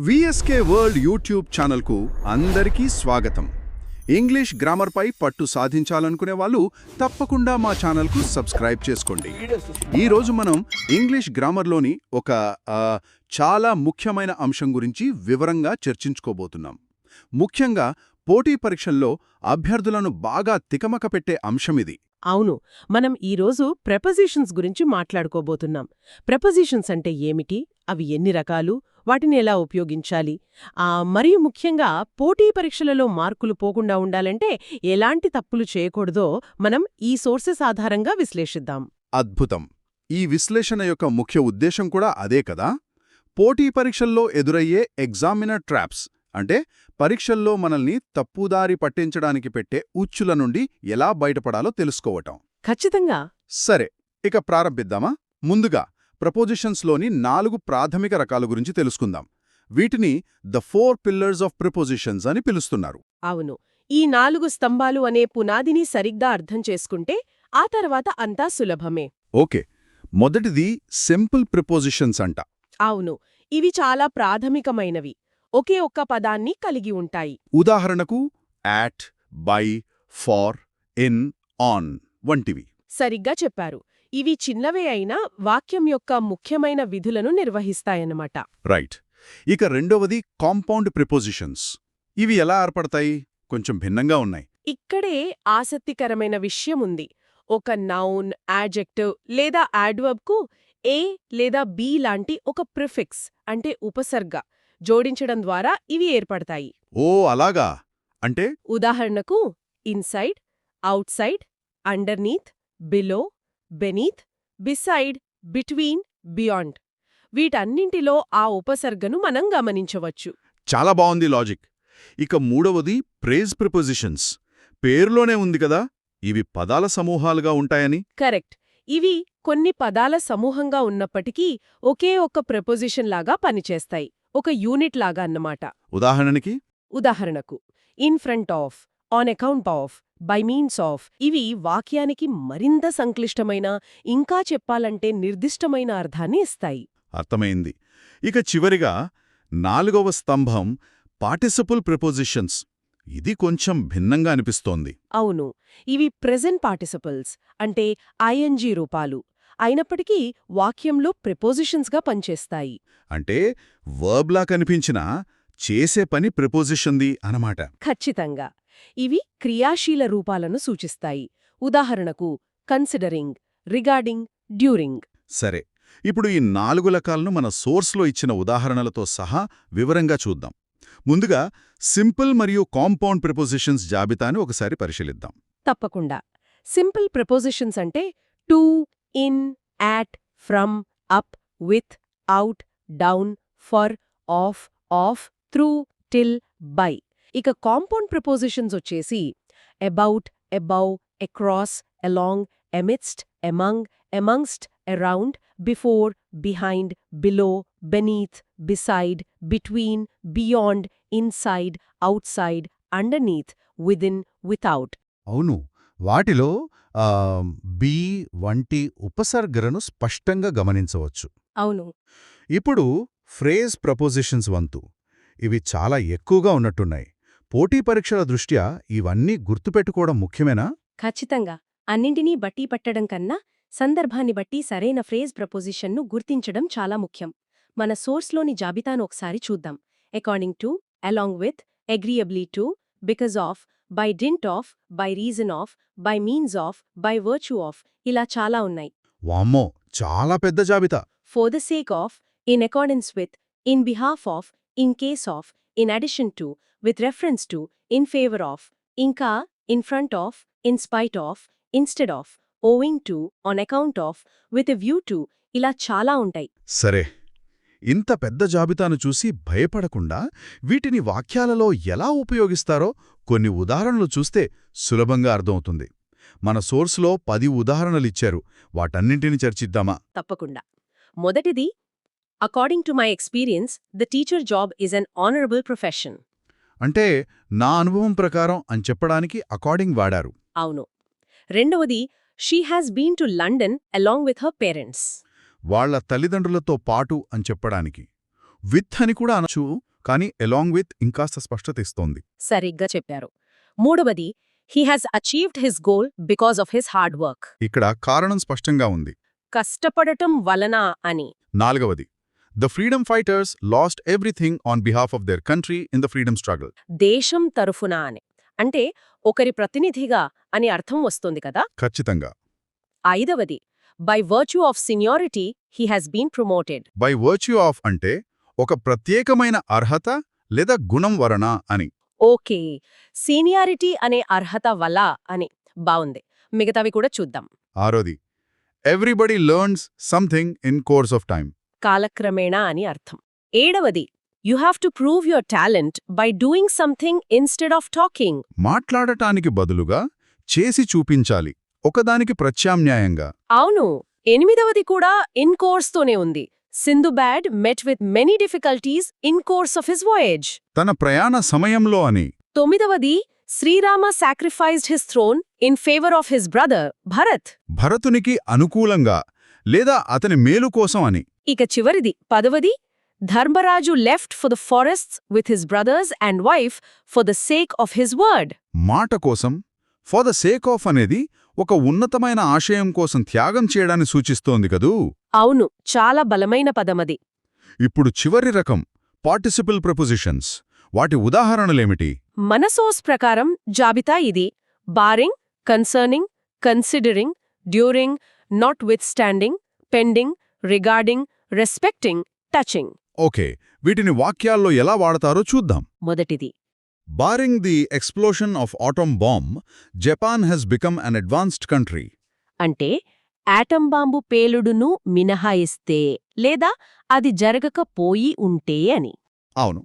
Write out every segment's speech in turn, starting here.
VSK world YouTube ఛానల్కు అందరికీ స్వాగతం. ఇంగ్లీష్ గ్రామర్పై పట్టు సాధించాలనుకునే వాళ్ళు తప్పకుండా మా ఛానల్కు సబ్స్క్రైబ్ చేసుకోండి. ఈరోజు మనం ఇంగ్లీష్ గ్రామర్లోని ఒక చాలా ముఖ్యమైన అంశం గురించి వివరంగా చర్చించుకోబోతున్నాం. ముఖ్యంగా పోటీ పరీక్షల్లో అభ్యర్థులను బాగా తికమక పెట్టే అంశమిది. అవును, మనం ఈరోజు ప్రెపోజిషన్స్ గురించి మాట్లాడుకోబోతున్నాం. ప్రెపోజిషన్స్ అంటే ఏమిటి, అవి ఎన్ని రకాలు, వాటిని ఎలా ఉపయోగించాలి, మరియు ముఖ్యంగా పోటీ పరీక్షలలో మార్కులు పోకుండా ఉండాలంటే ఎలాంటి తప్పులు చేయకూడదో మనం ఈ సోర్సెస్ ఆధారంగా విశ్లేషిద్దాం. అద్భుతం. ఈ విశ్లేషణ యొక్క ముఖ్య ఉద్దేశం కూడా అదే కదా. పోటీ పరీక్షల్లో ఎదురయ్యే ఎగ్జామినర్ ట్రాప్స్ అంటే పరీక్షల్లో మనల్ని తప్పుదారి పట్టించడానికి పెట్టే ఉచ్చుల నుండి ఎలా బయటపడాలో తెలుసుకోవటం. ఖచ్చితంగా. సరే, ఇక ప్రారంభిద్దామా. ముందుగా ప్రపోజిషన్స్లోని 4 ప్రాథమిక రకాల గురించి తెలుసుకుందాం. వీటిని ద 4 పిల్లర్స్ ఆఫ్ ప్రిపోజిషన్స్ అని పిలుస్తున్నారు. అవును, ఈ 4 స్తంభాలు అనే పునాదిని సరిగ్గా అర్థం చేసుకుంటే ఆ తర్వాత అంతా సులభమే. ఓకే, మొదటిది సింపుల్ ప్రిపోజిషన్స్ అంట. అవును, ఇవి చాలా ప్రాథమికమైనవి, ఒకే ఒక్క పదాన్ని కలిగి ఉంటాయి. ఉదాహరణకు at, by, for, in, on వంటివి. సరిగ్గా చెప్పారు. ఇవి చిన్నవే అయినా వాక్యం యొక్క ముఖ్యమైన విధులను నిర్వహిస్తాయన్నమాట. రైట్. ఇక రెండవది కాంపౌండ్ ప్రిపోజిషన్స్. ఇవి ఎలా ఏర్పడతాయి? కొంచెం భిన్నంగా ఉన్నాయి. ఇక్కడే ఆసక్తికరమైన విషయముంది. ఒక నౌన్, యాడ్జెక్టివ్ లేదా యాడ్వర్బ్కు ఏ లేదా బి లాంటి ఒక ప్రిఫిక్స్ అంటే ఉపసర్గ జోడించడం ద్వారా ఇవి ఏర్పడతాయి. ఓ అలాగా. అంటే ఉదాహరణకు inside, outside, underneath, below, beneath, beside, between, beyond. వీటన్నింటిలో ఆ ఉపసర్గను మనం గమనించవచ్చు. చాలా బావుంది లాజిక్. ఇక మూడవది ప్రేజ్ ప్రిపోజిషన్స్. పేరులోనే ఉంది కదా, ఇవి పదాల సమూహాలుగా ఉంటాయని. కరెక్ట్. ఇవి కొన్ని పదాల సమూహంగా ఉన్నప్పటికీ ఒకే ఒక్క ప్రిపోజిషన్ లాగా పనిచేస్తాయి, ఒక యూనిట్ లాగా అన్నమాట. ఉదాహరణకు in front of, on account of, by means of. ఇవి వాక్యానికి మరింత సంక్లిష్టమైన, ఇంకా చెప్పాలంటే నిర్దిష్టమైన అర్థాన్ని ఇస్తాయి. అర్థమైంది. ఇక చివరిగా 4వ స్తంభం పార్టిసిపుల్ ప్రిపోజిషన్స్. ఇది కొంచెం భిన్నంగా అనిపిస్తోంది. అవును, ఇవి ప్రెజెంట్ పార్టిసిపల్స్ అంటే ఐఎన్జీ రూపాలు అయినప్పటికీ వాక్యంలో ప్రిపోజిషన్స్గా పనిచేస్తాయి. అంటే వర్బ్లా కనిపించినా చేసే పని ప్రిపోజిషన్ది అనమాట. ఖచ్చితంగా. ఇవి క్రియాశీల రూపాలను సూచిస్తాయి. ఉదాహరణకు కన్సిడరింగ్, రిగార్డింగ్, డ్యూరింగ్. సరే, ఇప్పుడు ఈ 4 రకాలను మన సోర్స్లో ఇచ్చిన ఉదాహరణలతో సహా వివరంగా చూద్దాం. ముందుగా సింపుల్ మరియు కాంపౌండ్ ప్రిపోజిషన్స్ జాబితాని ఒకసారి పరిశీలిద్దాం. తప్పకుండా. సింపుల్ ప్రిపోజిషన్స్ అంటే to, in, at, from, up, with, out, down, for, off, through, till, by. ఇక కాంపౌండ్ ప్రిపోజిషన్స్ వచ్చేసి about, above, across, along, amidst, among, amongst, around, before, behind, below, beneath, beside, between, beyond, inside, outside, underneath, within, without. అవును, వాటిలో be వంటి ఉపసర్గలను స్పష్టంగా గమనించవచ్చు. అవును. ఇప్పుడు phrase prepositions వంతు. ఇవి చాలా ఎక్కువగా ఉన్నట్టున్నాయి. పోటీ పరీక్షల దృష్ట్యా ఇవన్నీ గుర్తుపెట్టుకోవడం ముఖ్యమేనా? ఖచ్చితంగా. అన్నింటినీ బట్టి పట్టడం కన్నా సందర్భాన్ని బట్టి సరైన ఫ్రేజ్ ప్రపోజిషన్ను గుర్తించడం చాలా ముఖ్యం. మన సోర్స్లోని జాబితాను ఒకసారి చూద్దాం. According to, along with, agreeably to, because of, by dint of, by reason of, by means of, by virtue of, ఇలా చాలా ఉన్నాయి. వామ్మో, చాలా పెద్ద జాబితా. For the sake of, in accordance with, in behalf of, in case of, in addition to, with reference to, in favour of, ఇంకా in front of, in spite of, instead of, owing to, on account of, with a view to, ఇలా చాలా ఉంటాయి. సరే, ఇంత పెద్ద జాబితాను చూసి భయపడకుండా వీటిని వాక్యాలలో ఎలా ఉపయోగిస్తారో కొన్ని ఉదాహరణలు చూస్తే సులభంగా అర్థమవుతుంది. మన సోర్స్లో 10 ఉదాహరణలిచ్చారు. వాటన్నింటిని చర్చిద్దామా? తప్పకుండా. మొదటిది, according to my experience the teacher job is an honourable profession. అంటే నా అనుభవం ప్రకారం అని చెప్పడానికి అకార్డింగ్ వాడారు. అవును. రెండవది, she has been to London along with her parents. వాళ్ల తల్లిదండ్రులతో పాటు అని చెప్పడానికి. విత్ అని కూడా అనొచ్చు, కానీ అలాంగ్ విత్ ఇంకాస్త స్పష్టత ఇస్తోంది. సరిగ్గా చెప్పారు. మూడవది, he has achieved his goal because of his hard work. ఇక్కడ కారణం స్పష్టంగా ఉంది. కష్టపడటం వలన అని. నాలుగవది, the freedom fighters lost everything on behalf of their country in the freedom struggle. దేశం తరఫున అని. అంటే ఒకరి ప్రతినిధిగా అని అర్థం వస్తుంది కదా. ఖచ్చితంగా. ఐదవది, by virtue of seniority he has been promoted. By virtue of అంటే ఒక ప్రత్యేకమైన అర్హత లేదా గుణం వలన అని. ఓకే, సీనియారిటీ అనే అర్హత వల్ల అని. బావుంది. మిగతావి కూడా చూద్దాం. ఆరోది, everybody learns something in course of time. కాలక్రమేణా అని అర్థం. ఏడవది, you have to prove your talent by doing something instead of talking. మాట్లాడటానికి బదులుగా చేసి చూపించాలి, ఒకదానికి ప్రత్యామ్నాయంగా. అవును. ఎనిమిదవది కూడా ఇన్ కోర్స్తోనే ఉంది. Sindbad met with many difficulties in course of his voyage. తన ప్రయాణ సమయంలో అని. తొమ్మిదవది, Srirama sacrificed his throne in favour of his brother Bharat. భరతునికి అనుకూలంగా లేదా అతని మేలు కోసం అని. ఇక చివరిది, పదవది, Dharmaraju left for the forests with his brothers and wife for the sake of his word. మాట కోసం, ఫర్ ద సేక్ ఆఫ్ అనేది ఒక ఉన్నతమైన ఆశయం కోసం త్యాగం చేయడాన్ని సూచిస్తోంది కదూ. అవును, చాలా బలమైన పదమది. ఇప్పుడు చివరి రకం పార్టిసిపల్ ప్రపోజిషన్స్. వాటి ఉదాహరణలేమిటి? మన సోర్స్ ప్రకారం జాబితా ఇది: barring, concerning, considering, during, notwithstanding, pending, regarding, respecting, touching. Okay, వీటిని వాక్యాల్లో ఎలా వాడతారో చూద్దాం. మొదటిది, barring the explosion of atom bomb, Japan has become an advanced country. అంటే యాటం బాంబు పేలుడును మినహాయిస్తే లేదా అది జరగకపోయి ఉంటే అని. అవును.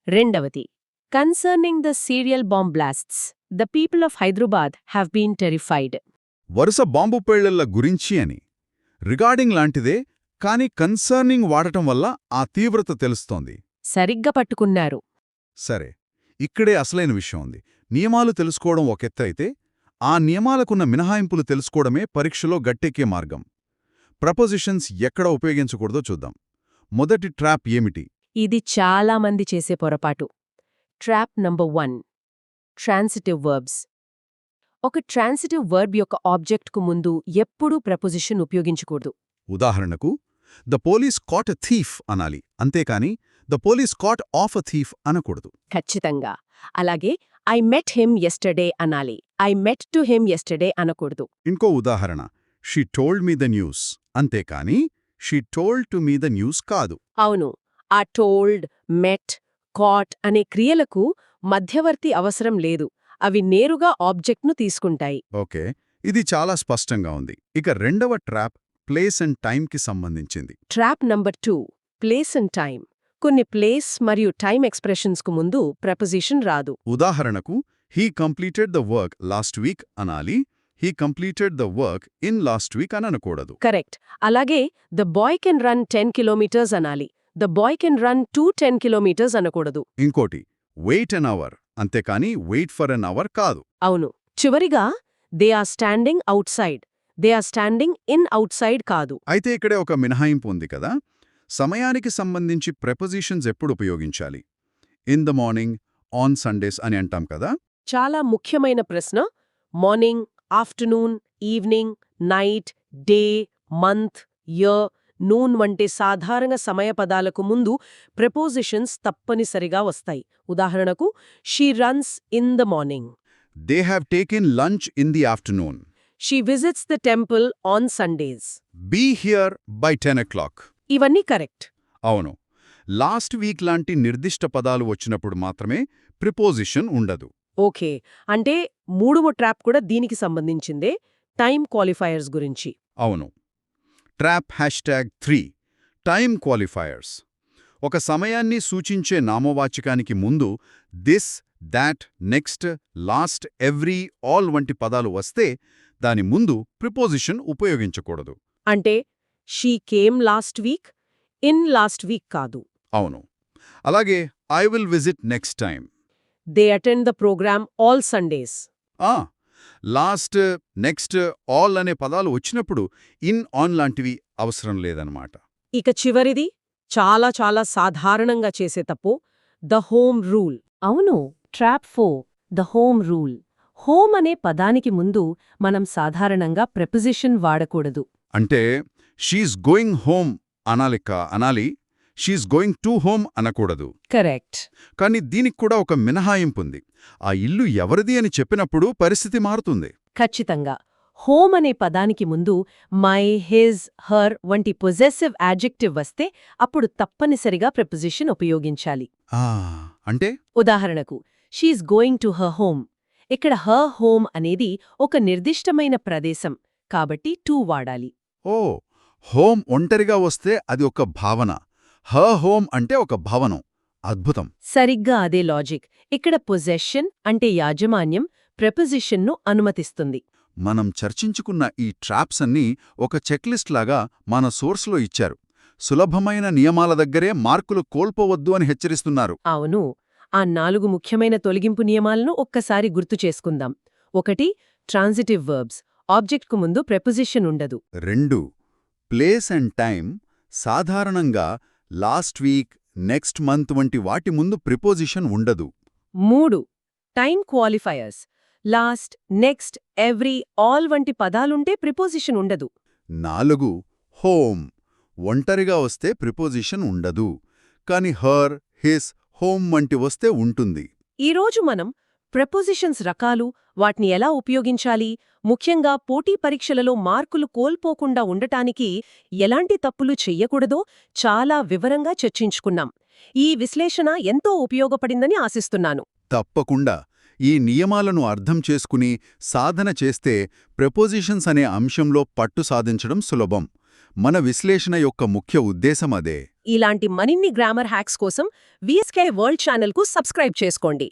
రెండవది, concerning the serial bomb blasts, the people of Hyderabad have been terrified. వరుస బాంబు పేళ్లల గురించి అని. రిగార్డింగ్ లాంటిదే, కానీ కన్సర్నింగ్ వాడటం వల్ల ఆ తీవ్రత తెలుస్తోంది. సరిగ్గా పట్టుకున్నారు. సరే, ఇక్కడే అసలైన విషయం ఉంది. నియమాలు తెలుసుకోవడం ఒక ఎత్తు అయితే, ఆ నియమాలకున్న మినహాయింపులు తెలుసుకోవడమే పరీక్షలో గట్టెక్కే మార్గం. ప్రపోజిషన్స్ ఎక్కడ ఉపయోగించకూడదో చూద్దాం. మొదటి ట్రాప్ ఏమిటి? ఇది చాలా మంది చేసే పొరపాటు. Trap number 1, transitive verbs. ఒక ట్రాన్సిటివ్ వర్బ్ యొక్క ఆబ్జెక్ట్కు ముందు ఎప్పుడూ ప్రపోజిషన్ ఉపయోగించకూడదు. ఉదాహరణకు, the police caught a thief అనాలి, అంతేకాని the police caught of a thief అనకూడదు. ఖచ్చితంగా. అలాగే ఐ మెట్ హిమ్ యెస్టర్డే అనాలి, I met to him yesterday అనకూడదు. ఇంకో ఉదాహరణ, she told me the news, అంతేకాని she told to me the news కాదు. అవును, ఆ టోల్డ్, మెట్, కాట్ అనే క్రియలకు మధ్యవర్తి అవసరం లేదు. అవి నేరుగా ఆబ్జెక్ట్ను తీసుకుంటాయి. ఓకే, ఇది చాలా స్పష్టంగా ఉంది. ఇక రెండవ ట్రాప్ ప్లేస్ అండ్ టైంకి సంబంధించింది. Trap number 2, place and time. కొన్ని ప్లేస్ మరియు టైం ఎక్స్ప్రెషన్స్కు ముందు ప్రపోజిషన్ రాదు. ఉదాహరణకు, he completed the work last week అనాలి, he completed the work in last week అని అనకూడదు. కరెక్ట్. అలాగే the boy can run 10 kilometres అనాలి, the boy can run 10 kilometres అనకూడదు. ఇంకోటి, వెయిట్ అన్ అవర్, అంతేకాని వెయిట్ ఫర్ అన్ అవర్ కాదు. అవును. చివరిగా, they are standing outside, they are standing in outside కాదు. అయితే ఇక్కడే ఒక మినహాయింపు ఉంది కదా. సమయానికి సంబంధించి ప్రెపోజిషన్స్ ఎప్పుడు ఉపయోగించాలి? In the morning, on Sundays అని అంటాం కదా. చాలా ముఖ్యమైన ప్రశ్న. Morning, afternoon, evening, night, day, month, year, noon వంటి సాధారణ సమయ పదాలకు ముందు ప్రెపోజిషన్స్ తప్పనిసరిగా వస్తాయి. ఉదాహరణకు, she runs in the morning, they have taken lunch in the afternoon, she visits the temple on Sundays. Be here by 10 o'clock. ఇవన్నీ correct. అవును, లాస్ట్ వీక్ లాంటి నిర్దిష్ట పదాలు వచ్చినప్పుడు మాత్రమే ప్రిపోజిషన్ ఉండదు. ఓకే, అంటే మూడవ ట్రాప్ కూడా దీనికి సంబంధించిందే, టైం క్వాలిఫైయర్స్ గురించి. అవును. Trap #3 time qualifiers. ఒక సమయాన్ని సూచించే నామవాచకానికి ముందు this, that, next, last, every, all వంటి పదాలు వస్తే దాని ముందు ప్రిపోజిషన్ ఉపయోగించకూడదు. అంటే she came last week, in last week కాదు. అవును. అలాగే I will visit next time, they attend the program all Sundays. Last, next, all అనే పదాలు వచ్చినప్పుడు ఇన్, ఆన్ లాంటివి అవసరం లేదన్నమాట. ఇక చివరిది చాలా చాలా సాధారణంగా చేసే తప్పు ద హోమ్ రూల్. అవును, trap 4 the home rule. Home అనే పదానికి ముందు మనం సాధారణంగా ప్రెపోజిషన్ వాడకూడదు. అంటే షీఈస్ గోయింగ్ హోమ్ అనాలి, షీఈస్ గోయింగ్ టు హోమ్ అనకూడదు. కరెక్ట్. కానీ దీనికి కూడా ఒక మినహాయింపుంది. ఆ ఇల్లు ఎవరిది అని చెప్పినప్పుడు పరిస్థితి మారుతుంది. ఖచ్చితంగా. హోమ్ అనే పదానికి ముందు మై, హిజ్, హర్ వంటి పొజెసివ్ యాడ్జెక్టివ్ వస్తే అప్పుడు తప్పనిసరిగా ప్రెపోజిషన్ ఉపయోగించాలి. అంటే ఉదాహరణకు she's going to her home. ఇక్కడ హర్ హోమ్ అనేది ఒక నిర్దిష్టమైన ప్రదేశం కాబట్టి టు వాడాలి. ఓ హోమ్ ఒంటరిగా వస్తే అది ఒక భావన, హోమ్ అంటే ఒక భవనం. అద్భుతం. సరిగ్గా అదే లాజిక్. ఇక్కడ పొజెషన్ అంటే యాజమాన్యం ప్రెపోజిషన్ను అనుమతిస్తుంది. మనం చర్చించుకున్న ఈ ట్రాప్స్ అన్నీ ఒక చెక్లిస్ట్ లాగా మన సోర్స్లో ఇచ్చారు. సులభమైన నియమాల దగ్గరే మార్కులు కోల్పోవద్దు అని హెచ్చరిస్తున్నారు. అవును, ఆ 4 ముఖ్యమైన తొలగింపు నియమాలను ఒక్కసారి గుర్తు చేసుకుందాం. 1 ట్రాన్సిటివ్ వర్బ్స్, ఆబ్జెక్ట్కు ముందు ప్రెపోజిషన్ ఉండదు. 2 ప్లేస్ అండ్ టైం, సాధారణంగా లాస్ట్ వీక్, నెక్స్ట్ మంత్ వంటి వాటి ముందు ప్రిపోజిషన్ ఉండదు. 3 time qualifiers, last, next, every, all వంటి పదాలుంటే ప్రిపోజిషన్ ఉండదు. 4 హోమ్, ఒంటరిగా వస్తే ప్రిపోజిషన్ ఉండదు, కాని హర్, హిస్, హోమ్ వంటి వస్తే ఉంటుంది. ఈరోజు మనం ప్రెపోజిషన్స్ రకాలు, వాటిని ఎలా ఉపయోగించాలి, ముఖ్యంగా పోటీ పరీక్షలలో మార్కులు కోల్పోకుండా ఉండటానికి ఎలాంటి తప్పులు చెయ్యకూడదో చాలా వివరంగా చర్చించుకున్నాం. ఈ విశ్లేషణ ఎంతో ఉపయోగపడిందని ఆశిస్తున్నాను. తప్పకుండా. ఈ నియమాలను అర్థం చేసుకుని సాధన చేస్తే ప్రెపోజిషన్స్ అనే అంశంలో పట్టు సాధించడం సులభం. మన విశ్లేషణ యొక్క ముఖ్య ఉద్దేశం అదే. ఇలాంటి మరిన్ని గ్రామర్ హ్యాక్స్ కోసం వీఎస్కే వరల్డ్ ఛానల్కు సబ్స్క్రైబ్ చేసుకోండి.